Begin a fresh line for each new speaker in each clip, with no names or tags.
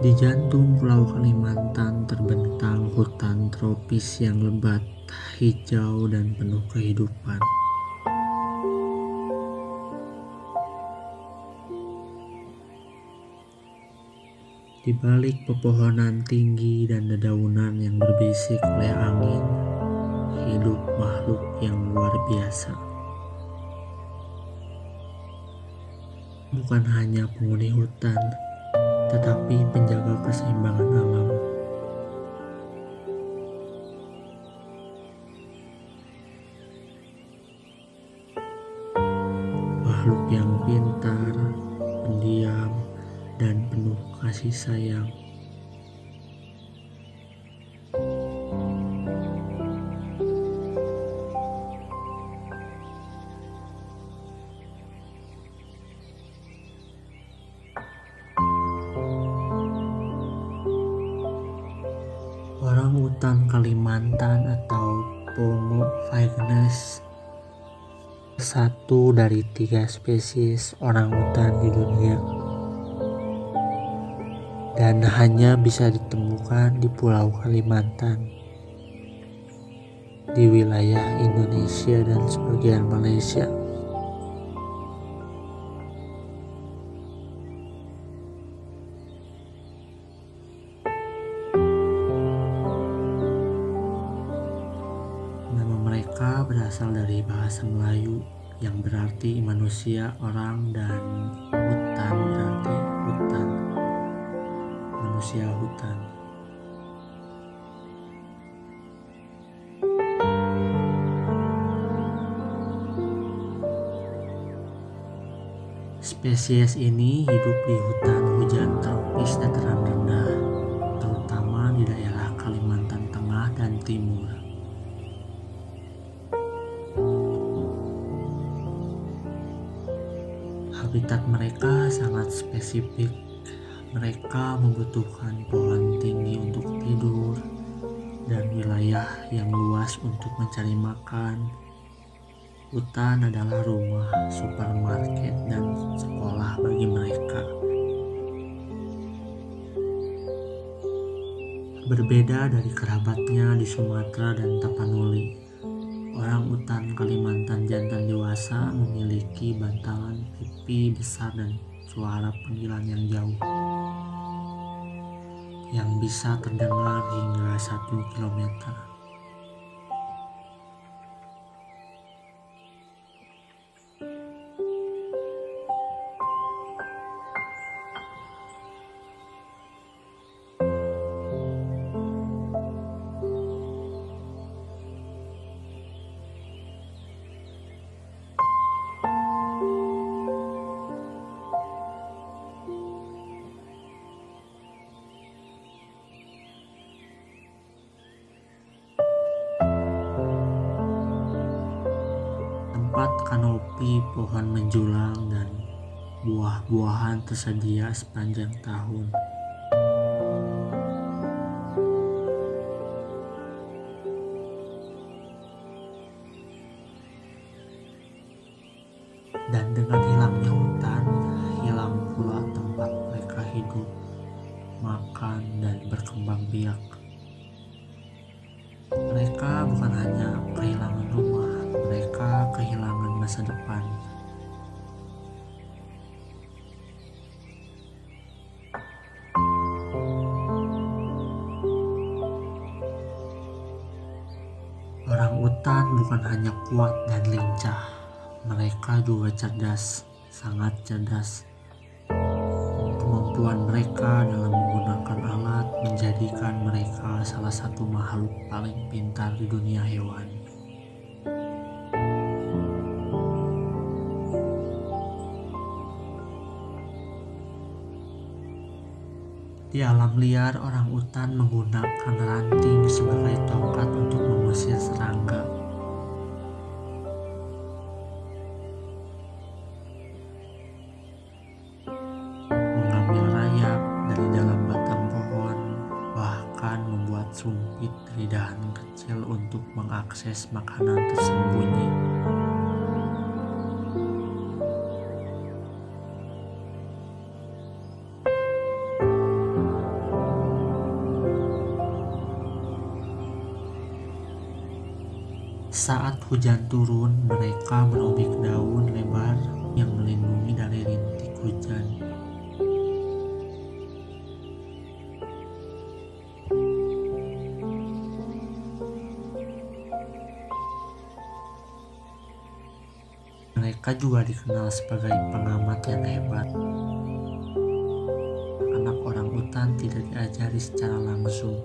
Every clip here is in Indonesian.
Di jantung Pulau Kalimantan terbentang hutan tropis yang lebat, hijau, dan penuh kehidupan. Di balik pepohonan tinggi dan dedaunan yang berbisik oleh angin, hidup makhluk yang luar biasa. Bukan hanya penghuni hutan, tetapi penjaga keseimbangan alam. Makhluk yang pintar, pendiam, dan penuh kasih sayang. Orangutan Kalimantan atau Pongo vaganus satu dari 3 spesies orangutan di dunia dan hanya bisa ditemukan di Pulau Kalimantan, di wilayah Indonesia dan sebagian Malaysia. Nama mereka berasal dari bahasa Melayu yang berarti manusia, orang, dan hutan berarti hutan, manusia hutan. Spesies ini hidup di hutan hujan tropis dataran rendah, terutama di daerah Kalimantan Tengah dan Timur. Habitat mereka sangat spesifik. Mereka membutuhkan pohon tinggi untuk tidur dan wilayah yang luas untuk mencari makan. Hutan adalah rumah, supermarket, dan sekolah bagi mereka. Berbeda dari kerabatnya di Sumatera dan Tapanuli, orangutan Kalimantan jantan dewasa memiliki bantalan pipi besar dan suara panggilan yang jauh, yang bisa terdengar hingga 1 kilometer. Tempat kanopi pohon menjulang dan buah-buahan tersedia sepanjang tahun. Dan dengan hilangnya hutan, hilang pula tempat mereka hidup, makan, dan berkembang biak. Mereka bukan hanya kehilangan rumah, mereka kehilangan masa depan. Orangutan bukan hanya kuat dan lincah, mereka juga cerdas, sangat cerdas. Kemampuan mereka dalam menggunakan alat menjadikan mereka salah satu makhluk paling pintar di dunia hewan. Di alam liar, orangutan menggunakan ranting sebagai tongkat untuk mengusir serangga. Mengambil rayap dari dalam batang pohon, bahkan membuat sumpit dari dahan kecil untuk mengakses makanan tersembunyi. Saat hujan turun, mereka merobek daun lebar yang melindungi dari rintik hujan. Mereka juga dikenal sebagai pengamat yang hebat. Anak orang utan tidak diajari secara langsung.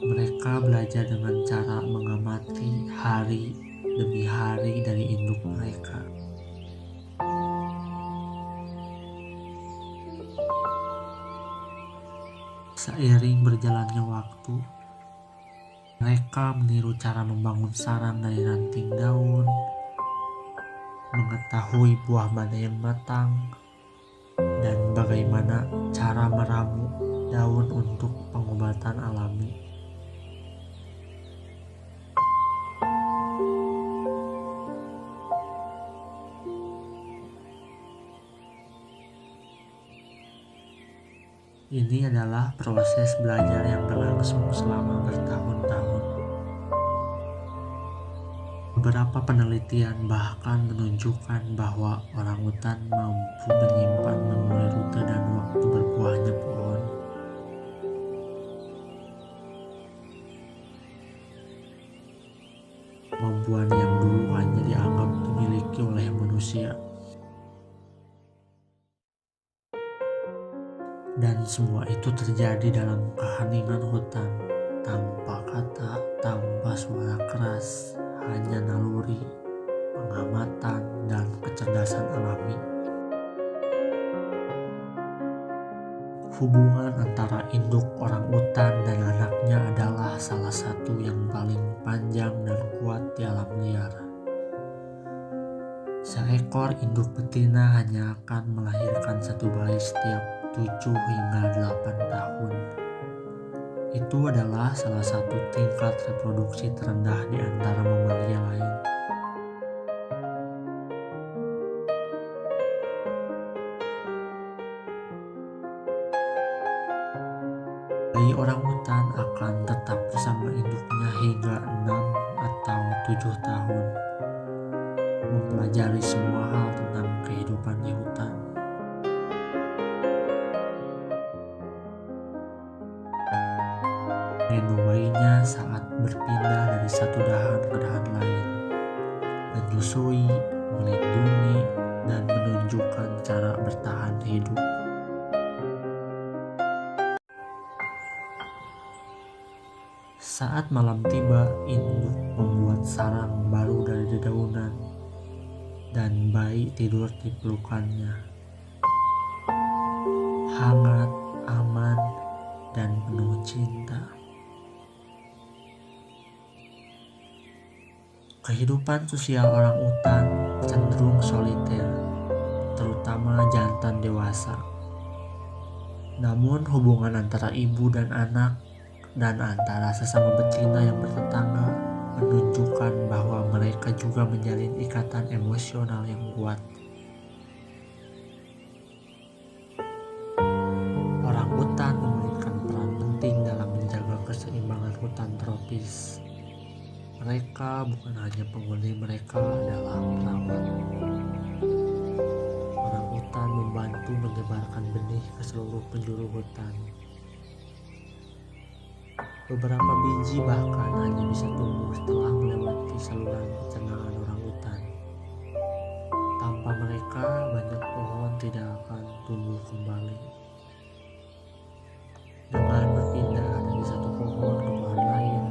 Mereka belajar dengan cara mengamati hari demi hari dari induk mereka. Seiring berjalannya waktu, mereka meniru cara membangun sarang dari ranting daun, mengetahui buah mana yang matang, dan bagaimana cara meramu daun untuk pengobatan alami. Ini adalah proses belajar yang berlangsung selama bertahun-tahun. Beberapa penelitian bahkan menunjukkan bahwa orangutan mampu menyimpan memori rute dan waktu berbuahnya pohon. Kemampuan yang dulu hanya dianggap dimiliki oleh manusia. Dan semua itu terjadi dalam keheningan hutan, tanpa kata, tanpa suara keras, hanya naluri, pengamatan, dan kecerdasan alami. Hubungan antara induk orangutan dan anaknya adalah salah satu yang paling panjang dan kuat di alam liar. Seekor induk betina hanya akan melahirkan satu bayi setiap 7 hingga 8 tahun. Itu adalah salah satu tingkat reproduksi terendah di antara mamalia lain. Bayi orangutan akan tetap bersama induknya hingga 6 atau 7 tahun, mempelajari semua hal tentang kehidupan di hutan. Gendong bayinya saat berpindah dari satu dahan ke dahan lain, menyusui, melindungi, dan menunjukkan cara bertahan hidup. Saat malam tiba, induk membuat sarang baru dari dedaunan, dan bayi tidur di pelukannya. Hangat, aman, dan penuh cinta. Kehidupan sosial orangutan cenderung soliter, terutama jantan dewasa. Namun hubungan antara ibu dan anak dan antara sesama betina yang bertetangga menunjukkan bahwa mereka juga menjalin ikatan emosional yang kuat. Orangutan memainkan peran penting dalam menjaga keseimbangan hutan tropis. Mereka bukan hanya penghuni, mereka adalah perawat. Orangutan membantu menyebarkan benih ke seluruh penjuru hutan. Beberapa biji bahkan hanya bisa tumbuh setelah melewati saluran pencernaan orangutan. Tanpa mereka, banyak pohon tidak akan tumbuh kembali. Dengan berpindah dari satu pohon ke pohon lain,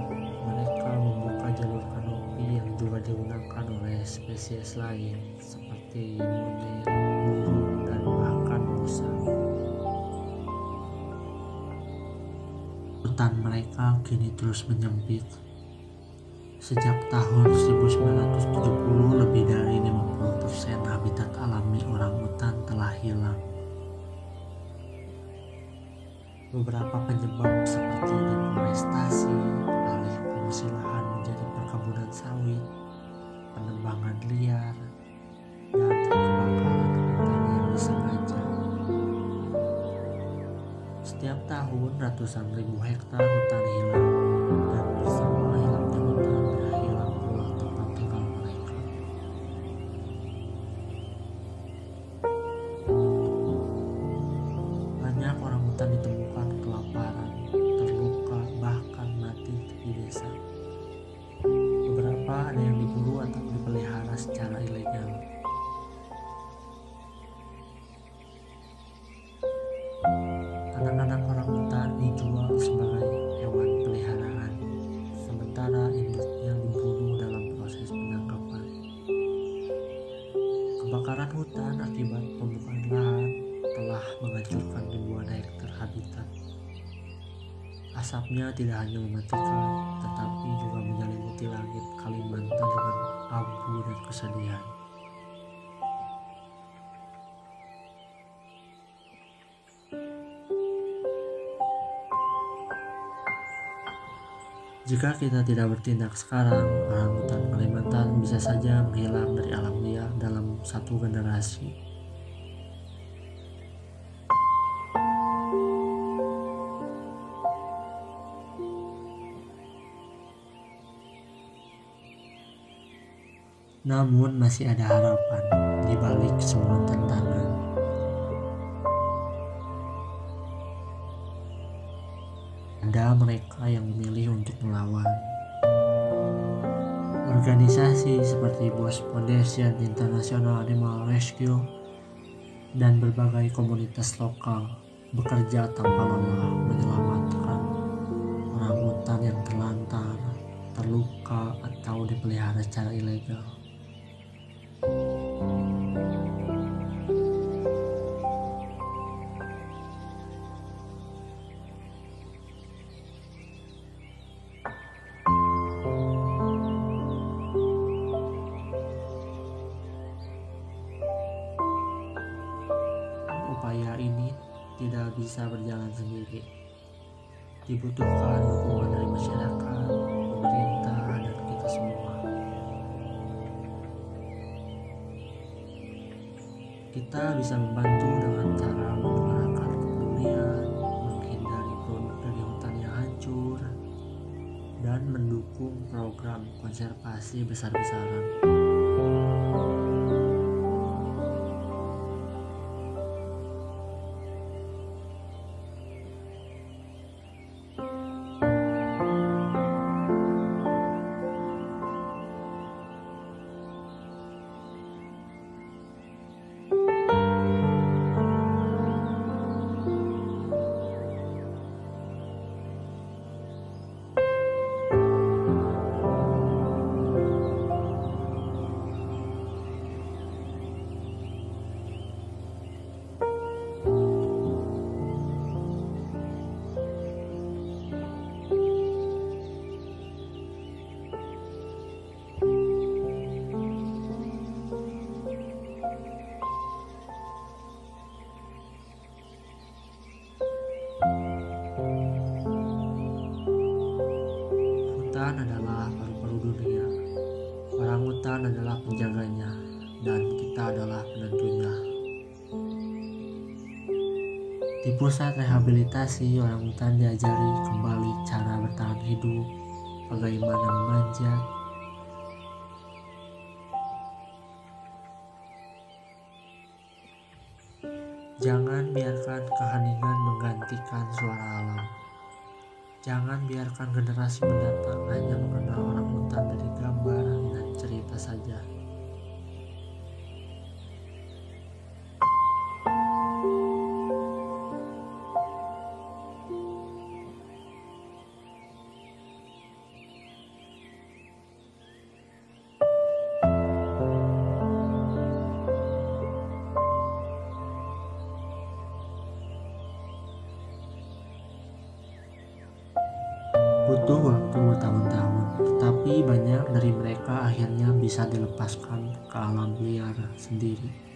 mereka membuka jalur kanopi yang juga digunakan oleh spesies lain seperti monyet, burung, dan bahkan musang. Hutan mereka kini terus menyempit. Sejak tahun 1970, lebih dari 50% habitat alami orangutan telah hilang. Beberapa penyebab seperti deforestasi, alih fungsi lahan menjadi perkebunan sawit, penebangan liar, dan kebakaran hutan yang disengaja. Setiap tahun ratusan ribu hektar hutan hilang, dan bersama hilangnya Kebakaran hutan akibat pembukaan lahan telah menghancurkan ribuan hektar habitat. Asapnya tidak hanya mematikan, tetapi juga menyelimuti langit Kalimantan dengan abu dan kesedihan. Jika kita tidak bertindak sekarang, orangutan Kalimantan bisa saja menghilang dari alam liar dalam satu generasi. Namun masih ada harapan di balik semua tantangan. Ada mereka yang memilih untuk melawan. Organisasi seperti BOS Foundation, International Animal Rescue, dan berbagai komunitas lokal bekerja tanpa lelah menyelamatkan orangutan yang terlantar, terluka, atau dipelihara secara ilegal. Upaya ini tidak bisa berjalan sendiri. Dibutuhkan dukungan dari masyarakat, pemerintah, dan kita semua. Kita bisa membantu dengan cara menyuarakan kepedulian, menghindari produk dari hutan yang hancur, dan mendukung program konservasi besar-besaran. Hutan adalah paru-paru dunia. Orangutan adalah penjaganya, dan kita adalah penentunya. Di pusat rehabilitasi, orangutan diajari kembali cara bertahan hidup, bagaimana memanjat, jangan biarkan keheningan menggantikan suara alam. Jangan biarkan generasi mendatang hanya mengenal orangutan dari gambar dan cerita saja. Butuh waktu bertahun-tahun, tetapi banyak dari mereka akhirnya bisa dilepaskan ke alam liar sendiri.